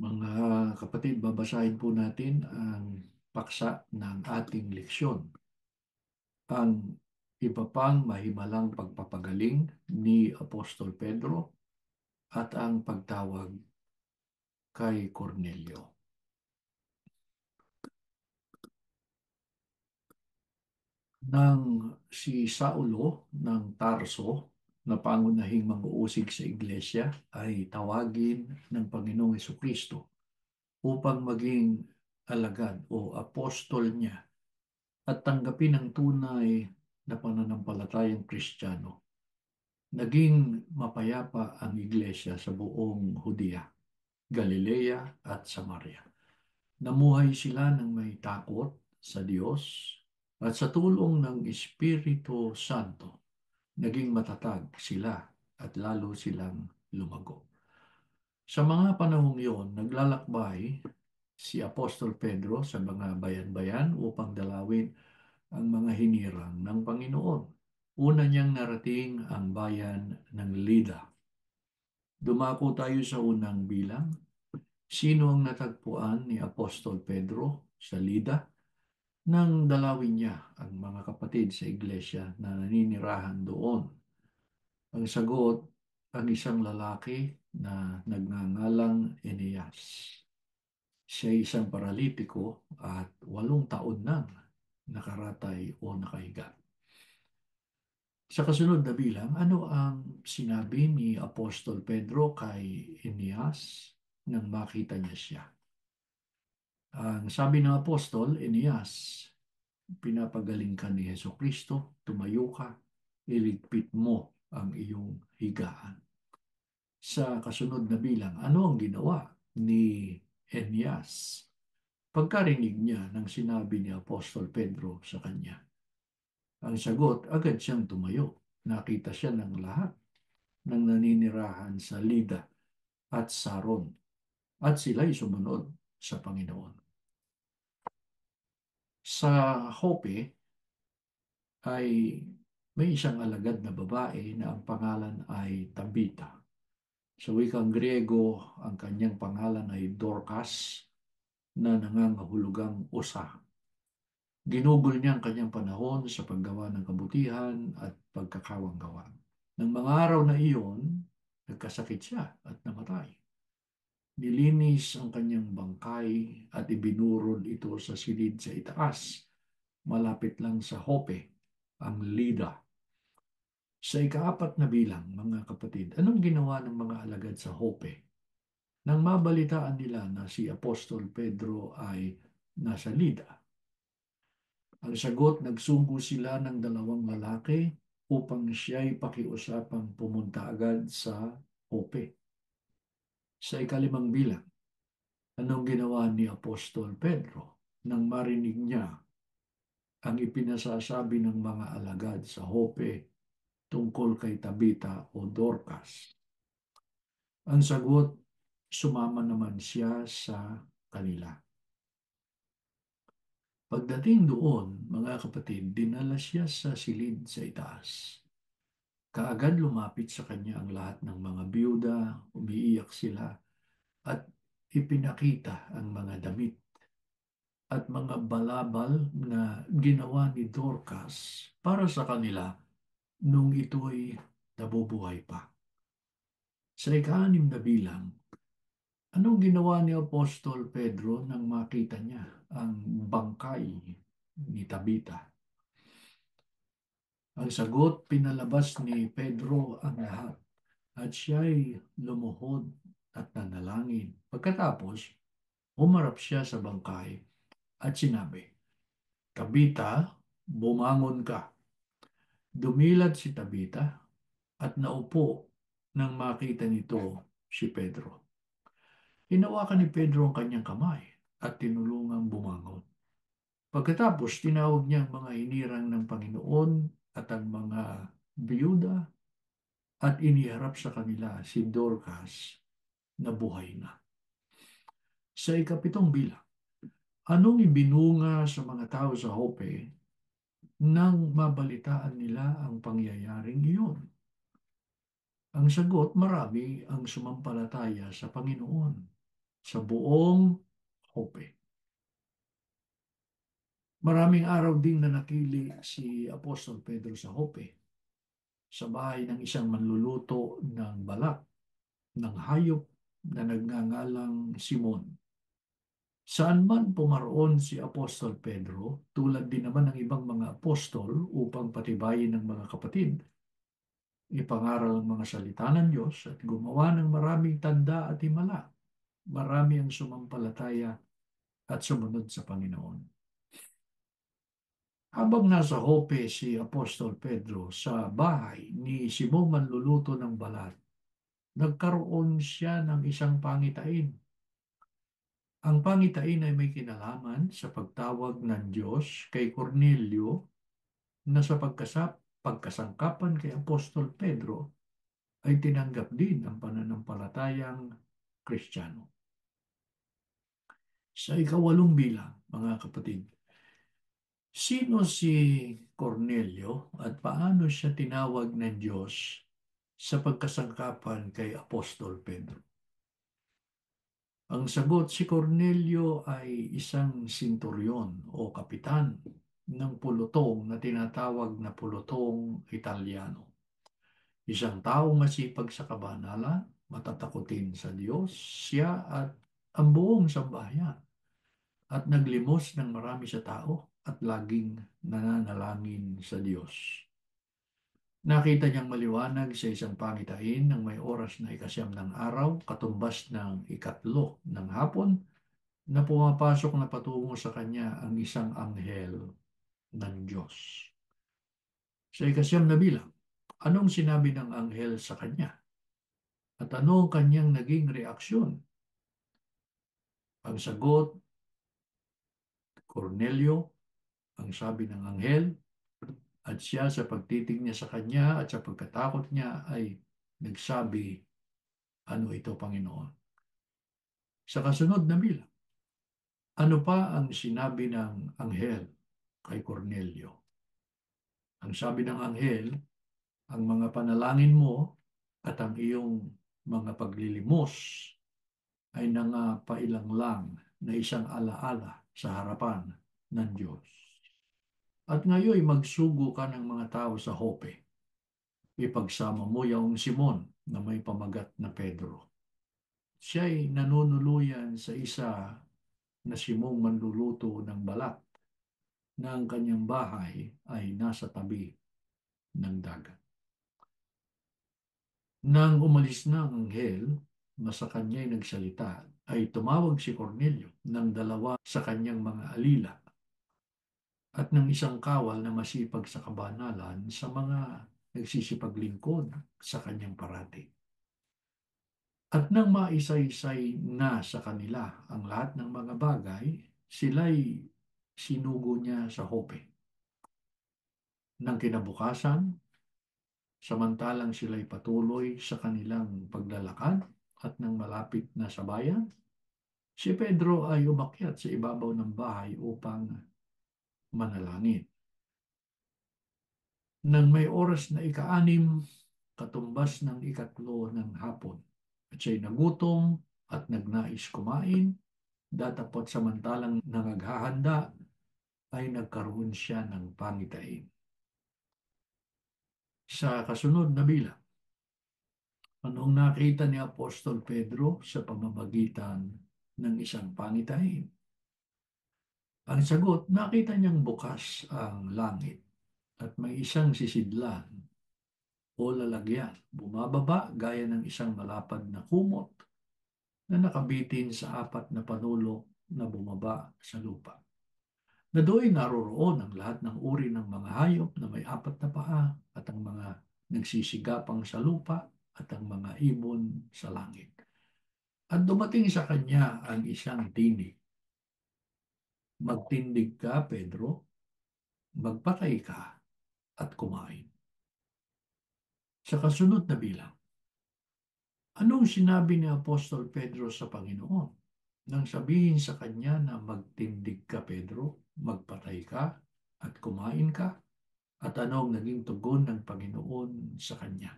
Mga kapatid, babasahin po natin ang paksa ng ating leksyon. Ang iba pang mahimalang pagpapagaling ni Apostol Pedro at ang pagtawag kay Cornelio. Nang si Saulo ng Tarso na pangunahing mang-uusig sa iglesia ay tawagin ng Panginoong Hesukristo upang maging alagad o apostol niya at tanggapin ang tunay na pananampalatayang Kristiyano. Naging mapayapa ang iglesia sa buong Hudiya, Galilea at Samaria. Namuhay sila ng may takot sa Diyos at sa tulong ng Espiritu Santo, naging matatag sila at lalo silang lumago. Sa mga panahong iyon, naglalakbay si Apostol Pedro sa mga bayan-bayan upang dalawin ang mga hinirang ng Panginoon. Una niyang narating ang bayan ng Lida. Dumako tayo sa unang bilang. Sino ang natagpuan ni Apostol Pedro sa Lida nang dalawin niya ang mga kapatid sa iglesia na naninirahan doon? Ang sagot, ang isang lalaki na nagngangalang Eneas. Siya ay isang paralitiko at 8 taon nang nakaratay o nakahiga. Sa kasunod na bilang, ano ang sinabi ni Apostol Pedro kay Eneas nang makita niya siya? Ang sabi ng Apostol, Eneas, pinapagaling ka ni Heso Kristo, tumayo ka, iligpit mo ang iyong higaan. Sa kasunod na bilang, ano ang ginawa ni Eneas pagkarinig niya ng sinabi ni Apostol Pedro sa kanya? Ang sagot, agad siyang tumayo. Nakita siya ng lahat ng naninirahan sa Lida at Saron at sila'y sumunod sa Panginoon. Sa Jope ay may isang alagad na babae na ang pangalan ay Tabita. Sa wikang Griego, ang kanyang pangalan ay Dorcas na nangangahulugang usa. Ginugol niya ang kanyang panahon sa paggawa ng kabutihan at pagkakawanggawa. Nang mga araw na iyon, nagkasakit siya at namatay. Nilinis ang kanyang bangkay at ibinurol ito sa silid sa itaas, malapit lang sa Jope, ang Lida. Sa ikaapat na bilang, mga kapatid, anong ginawa ng mga alagad sa Jope? Nang mabalitaan nila na si Apostol Pedro ay nasa Lida, ang sagot, nagsugo sila ng 2 lalaki upang siya'y pakiusapang pumunta agad sa Jope. Sa ikalimang bilang, anong ginawa ni Apostol Pedro nang marinig niya ang ipinasasabi ng mga alagad sa Jope tungkol kay Tabita o Dorcas? Ang sagot, sumama naman siya sa kanila. Pagdating doon, mga kapatid, dinala siya sa silid sa itaas. Kaagad lumapit sa kanya ang lahat ng mga biyuda, umiiyak sila, at ipinakita ang mga damit at mga balabal na ginawa ni Dorcas para sa kanila nung ito'y nabubuhay pa. Sa ika-6 na bilang, anong ginawa ni Apostol Pedro nang makita niya ang bangkay ni Tabita? Ang sagot, pinalabas ni Pedro ang lahat at siya'y lumuhod at nanalangin. Pagkatapos, humarap siya sa bangkay at sinabi, Tabita, bumangon ka. Dumilad si Tabita at naupo nang makita nito si Pedro. Hinawakan ni Pedro ang kanyang kamay at tinulungang bumangon. Pagkatapos, tinawag niya ang mga hinirang ng Panginoon at ang mga biyuda at iniharap sa kanila si Dorcas na buhay na. Sa ika-7 bilang, anong ibinunga sa mga tao sa Jope nang mabalitaan nila ang pangyayaring iyon? Ang sagot, marami ang sumampalataya sa Panginoon. sa buong Jope. Maraming araw ding nanatili si Apostol Pedro sa Jope, sa bahay ng isang manluluto ng balat ng hayop na nagngangalang Simon. Saan man pumaroon si Apostol Pedro, tulad din naman ng ibang mga apostol upang patibayin ng mga kapatid, ipangaral ang mga salita ng Diyos at gumawa ng maraming tanda at himala. Marami ang sumampalataya at sumunod sa Panginoon. Habang nasa Jope si Apostol Pedro sa bahay ni Simong manluluto ng balat, nagkaroon siya ng isang pangitain. Ang pangitain ay may kinalaman sa pagtawag ng Diyos kay Cornelio na sa pagkasangkapan kay Apostol Pedro ay tinanggap din ang pananampalatayang Kristiyano. Sa ikawalong bilang, mga kapatid, sino si Cornelio at paano siya tinawag ng Diyos sa pagkasangkapan kay Apostol Pedro? Ang sagot, si Cornelio ay isang senturyon o kapitan ng pulutong na tinatawag na pulutong Italiano. Isang taong masipag sa kabanalan, matatakutin sa Diyos, siya at ang buong sambahayan, at naglimos ng marami sa tao at laging nananalangin sa Diyos. Nakita niyang maliwanag sa isang pangitain ng may oras na ikasyam ng araw, katumbas ng ikatlo ng hapon, na pumapasok na patungo sa kanya ang isang anghel ng Diyos. Sa ikasyam na bilang, anong sinabi ng anghel sa kanya? At ano ang kanyang naging reaksyon? Ang sagot, Cornelio, ang sabi ng anghel, at siya sa pagtitig niya sa kanya at sa pagkatakot niya ay nagsabi, ano ito, Panginoon? Sa kasunod na bilang, ano pa ang sinabi ng anghel kay Cornelio? Ang sabi ng anghel, ang mga panalangin mo at ang iyong mga paglilimos ay nangapailang lang na isang alaala sa harapan ng Diyos. At ngayon magsugo ka ng mga tao sa Jope. Ipagsama mo yaong Simon na may pamagat na Pedro. Siya'y nanunuluyan sa isa na Simong manluluto ng balat na ang kanyang bahay ay nasa tabi ng dagat. Nang umalis na ang anghel na sa kanya'y nagsalita, ay tumawag si Cornelio ng dalawa sa kanyang mga alila at ng isang kawal na masipag sa kabanalan sa mga nagsisipaglingkod sa kanyang parati. At nang maisaysay na sa kanila ang lahat ng mga bagay, sila'y sinugo niya sa Jope. Nang kinabukasan, samantalang sila'y patuloy sa kanilang paglalakad at nang malapit na sa bayan, si Pedro ay umakyat sa ibabaw ng bahay upang manalangin. Nang may oras na ika-6, katumbas ng ikatlo ng hapon, at siya'y nagutom at nagnais kumain, datapot samantalang nangaghahanda, ay nagkaroon siya ng pangitain. Sa kasunod na bilang, anong nakita ni Apostol Pedro sa pamamagitan ng isang pangitain? Ang sagot, nakita niyang bukas ang langit at may isang sisidlan o lalagyan, bumababa gaya ng isang malapad na kumot na nakabitin sa apat na panulok na bumaba sa lupa. Na do'y naroroon ang lahat ng uri ng mga hayop na may apat na paa at ang mga nagsisigapang sa lupa at ang mga ibon sa langit. At dumating sa kanya ang isang tinig. Magtindig ka, Pedro, magpatay ka at kumain. Sa kasunod na bilang, anong sinabi ni Apostol Pedro sa Panginoon nang sabihin sa kanya na magtindig ka, Pedro, magpatay ka at kumain ka? At anong naging tugon ng Panginoon sa kanya?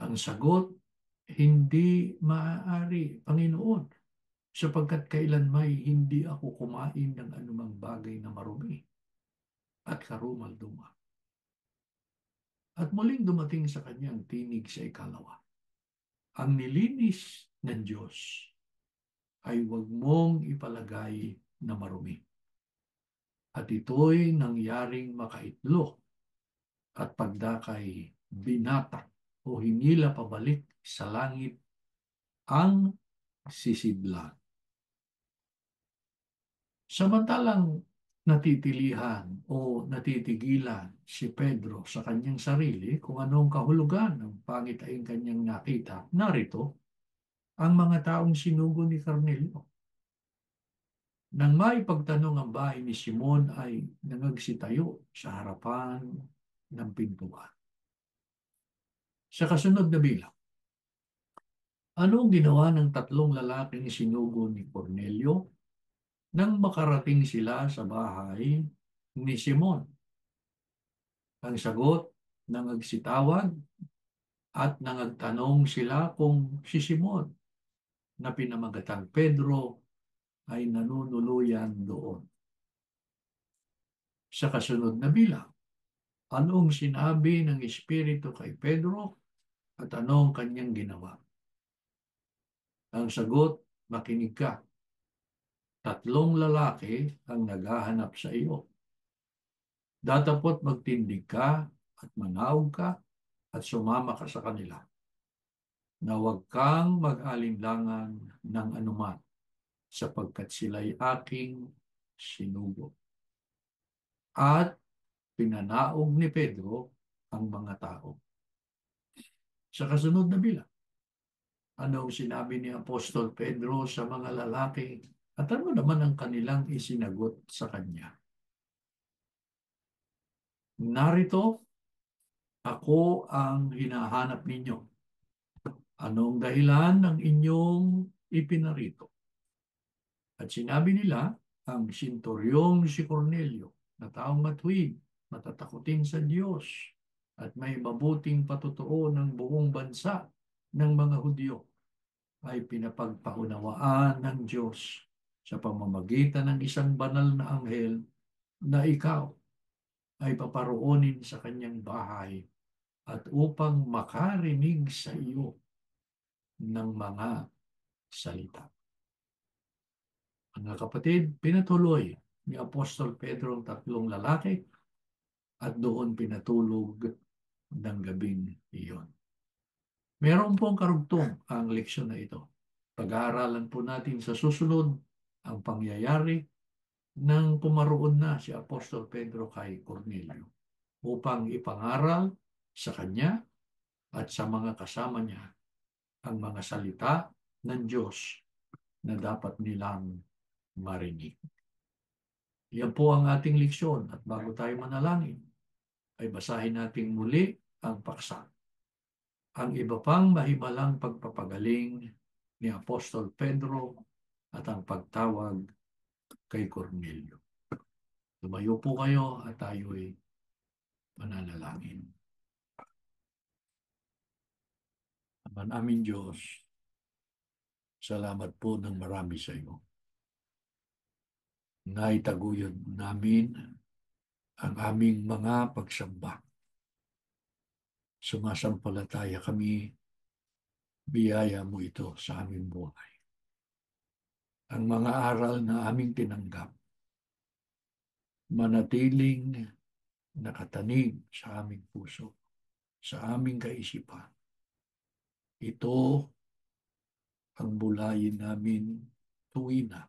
Ang sagot, Hindi maaari, Panginoon, sapagkat kailanmay hindi ako kumain ng anumang bagay na marumi at karumal-duma. At muling dumating sa kanyang tinig sa ikalawa. Ang nilinis ng Diyos ay huwag mong ipalagay na marumi. At ito'y nangyaring makaitlog at pagdakay binatak o hinila pabalik sa langit ang sisidlan. Samantalang natitilihan o natitigilan si Pedro sa kanyang sarili kung anong kahulugan ng pangitain kanyang nakita, narito ang mga taong sinugo ni Cornelio. Nang maipagtanong ang bahay ni Simon ay nangagsitayo sa harapan ng pintuan. Sa kasunod na bilang, ano ang ginawa ng tatlong lalaking sinugo ni Cornelio nang makarating sila sa bahay ni Simon? Ang sagot, nangagsitawag at nangagtanong sila kung si Simon na pinamagatang Pedro ay nanunuluyan doon. Sa kasunod na bilang, anong sinabi ng Espiritu kay Pedro at anong kanyang ginawa? Ang sagot, makinig ka. Tatlong lalaki ang naghahanap sa iyo. Datapot magtindig ka at manawag ka at sumama ka sa kanila, na huwag kang mag-alinlangan ng anuman sapagkat sila'y aking sinugo. At pinanaog ni Pedro ang mga tao. Sa kasunod na bilang, anong sinabi ni Apostol Pedro sa mga lalaki at ano naman ang kanilang isinagot sa kanya? Narito, ako ang hinahanap ninyo. Anong dahilan ng inyong ipinarito? At sinabi nila, ang sinturyong si Cornelio, na taong matuwid, matatakutin sa Diyos, at may mabuting patutuo ng buong bansa ng mga Hudyo, ay pinapagpaunawaan ng Diyos sa pamamagitan ng isang banal na anghel na ikaw ay paparoonin sa kanyang bahay at upang makarinig sa iyo ng mga salita. Mga kapatid, pinatuloy ni Apostol Pedro ang tatlong lalaki at doon pinatulog ng gabing iyon. Meron pong karugtong ang leksyon na ito. Pag-aaralan po natin sa susunod ang pangyayari nang pumaroon na si Apostol Pedro kay Cornelio upang ipangaral sa kanya at sa mga kasama niya ang mga salita ng Diyos na dapat nilang marinig. Yan po ang ating leksyon at bago tayo manalangin, ay basahin natin muli ang paksa. Ang iba pang mahimalang pagpapagaling ni Apostol Pedro at ang pagtawag kay Cornelio. Tumayo po kayo at tayo'y mananalangin. Ama namin Diyos, salamat po ng marami sa iyo. Naitaguyod namin ang aming mga pagsamba. Sumasampalataya kami, biyaya mo ito sa aming buhay. Ang mga aral na aming tinanggap, manatiling nakatanig sa aming puso, sa aming kaisipan. Ito ang bulayin namin tuwina,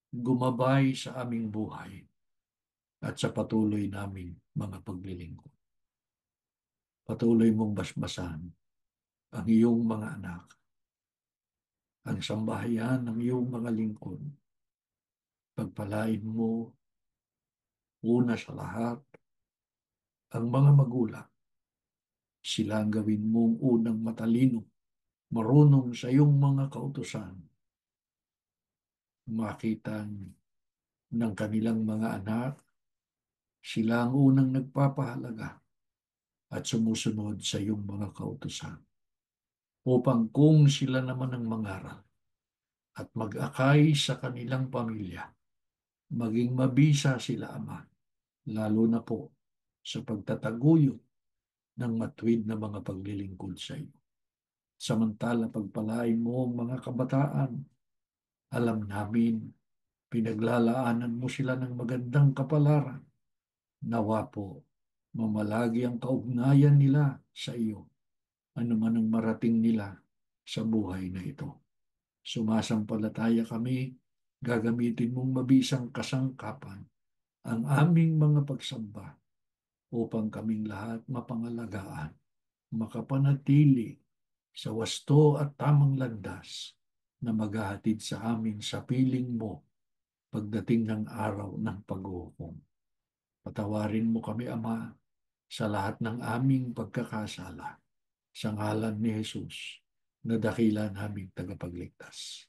gumabay sa aming buhay at sa patuloy naming mga paglilingkod. Patuloy mong basbasan ang iyong mga anak, ang sambahayan ng iyong mga lingkod. Pagpalain mo, una sa lahat, ang mga magulang. Sila ang gawin mong unang matalino, marunong sa iyong mga kautusan. Makita ng kanilang mga anak, sila ang unang nagpapahalaga at sumusunod sa iyong mga kautusan upang kung sila naman ang mangaral at mag-akay sa kanilang pamilya, maging mabisa sila, Ama, lalo na po sa pagtataguyod ng matuwid na mga paglilingkod sa iyo. Samantala pagpalain mo ang mga kabataan, alam namin pinaglalaanan mo sila ng magandang kapalaran. Nawa po, mamalagi ang kaugnayan nila sa iyo, ano man ang marating nila sa buhay na ito. Sumasampalataya kami, gagamitin mong mabisang kasangkapan ang aming mga pagsamba upang kaming lahat mapangalagaan, makapanatili sa wasto at tamang landas na maghahatid sa amin sa piling mo pagdating ng araw ng paghuhukom. Patawarin mo kami, Ama, sa lahat ng aming pagkakasala, sa ngalan ni Jesus, na dakila naming tagapagligtas.